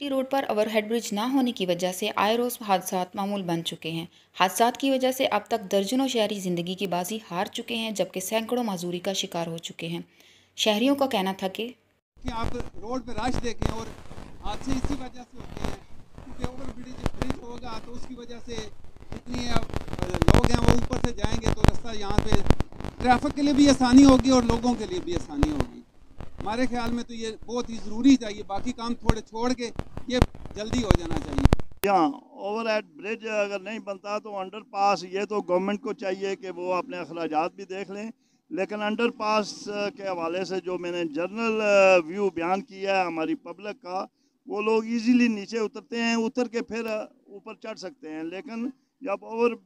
T road पर overhead bridge न होने की वजह से आए रोज हादसात मामूल बन चुके हैं। हादसात की वजह से अब तक दर्जनों शहरी जिंदगी की बाजी हार चुके हैं, जबकि सैकड़ों माजूरी का शिकार हो चुके हैं। शहरियों का कहना था कि आप रोड पे रश देखें और हादसे इसी वजह से होते हैं क्योंकि ओवर ब्रिज होगा तो उसकी वजह से जितनी लोग हैं वो ऊपर से जाएंगे तो रास्ता यहाँ पे ट्रैफिक के लिए भी आसानी होगी और लोगों के लिए भी आसानी होगी। हमारे ख्याल में तो ये बहुत ही ज़रूरी चाहिए, बाकी काम थोड़े छोड़ के ये जल्दी हो जाना चाहिए। यहाँ ओवरहेड ब्रिज अगर नहीं बनता तो अंडर पास ये तो गवर्नमेंट को चाहिए कि वो अपने अखराजात भी देख लें, लेकिन अंडर पास के हवाले से जो मैंने जनरल व्यू बयान किया है हमारी पब्लिक का, वो लोग इजीली नीचे उतरते हैं, उतर के फिर ऊपर चढ़ सकते हैं। लेकिन जब ओवर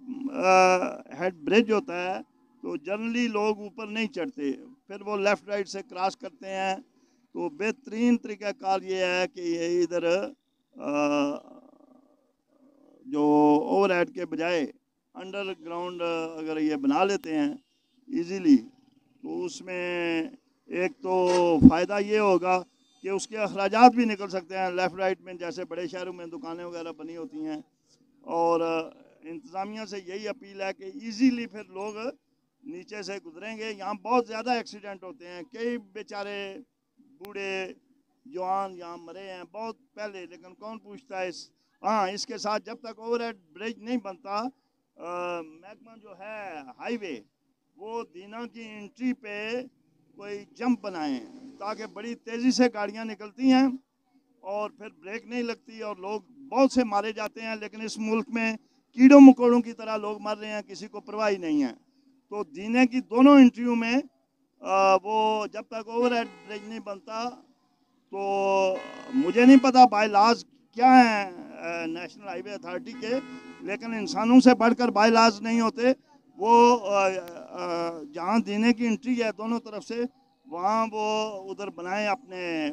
हेड ब्रिज होता है तो जनरली लोग ऊपर नहीं चढ़ते, फिर वो लेफ़्ट राइट से क्रॉस करते हैं। तो बेहतरीन तरीक़ाकार ये है कि ये इधर जो ओवरहेड के बजाय अंडरग्राउंड अगर ये बना लेते हैं इजीली, तो उसमें एक तो फ़ायदा ये होगा कि उसके अखराजात भी निकल सकते हैं लेफ़्ट राइट में, जैसे बड़े शहरों में दुकानें वगैरह बनी होती हैं। और इंतज़ामिया से यही अपील है कि इजीली फिर लोग नीचे से गुजरेंगे। यहाँ बहुत ज़्यादा एक्सीडेंट होते हैं, कई बेचारे बूढ़े जवान यहाँ मरे हैं बहुत पहले, लेकिन कौन पूछता है हाँ, इसके साथ जब तक ओवरहेड ब्रिज नहीं बनता, महकमा जो है हाईवे वो दीना की एंट्री पे कोई जंप बनाए ताकि बड़ी तेज़ी से गाड़ियाँ निकलती हैं और फिर ब्रेक नहीं लगती और लोग बहुत से मारे जाते हैं। लेकिन इस मुल्क में कीड़ों मकोड़ों की तरह लोग मर रहे हैं, किसी को परवाह ही नहीं है। तो दीने की दोनों एंट्रियों में वो जब तक ओवरहेड ब्रिज नहीं बनता, तो मुझे नहीं पता बाय लॉज क्या है नेशनल हाईवे अथॉरिटी के, लेकिन इंसानों से बढ़कर बाय लॉज नहीं होते। वो जहाँ देने की एंट्री है दोनों तरफ से, वहाँ वो उधर बनाएं अपने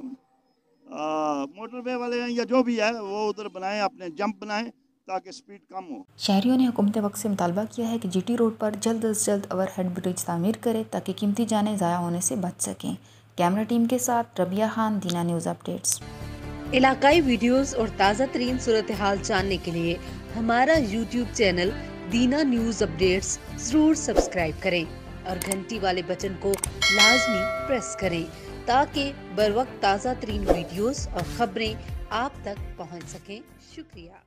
मोटरवे वाले हैं या जो भी है वो उधर बनाएं, अपने जंप बनाएं ताकि स्पीड कम हो। शहरियों ने हुकूमत वक्त से मुतालबा किया है कि जीटी रोड पर जल्द अज जल्द ओवरहेड ब्रिज तामीर करे ताकि कीमती जानें ज़ाया होने से बच सकें। कैमरा टीम के साथ रबिया खान, दीना न्यूज़ अपडेट्स। इलाकाई वीडियोस और ताज़ा तरीन सूरत हाल जानने के लिए हमारा YouTube चैनल दीना न्यूज़ अपडेट्स जरूर सब्सक्राइब करें और घंटी वाले बटन को लाजमी प्रेस करें ताकि बर वक्त ताज़ा तरीन वीडियोस और खबरें आप तक पहुंच सकें। शुक्रिया।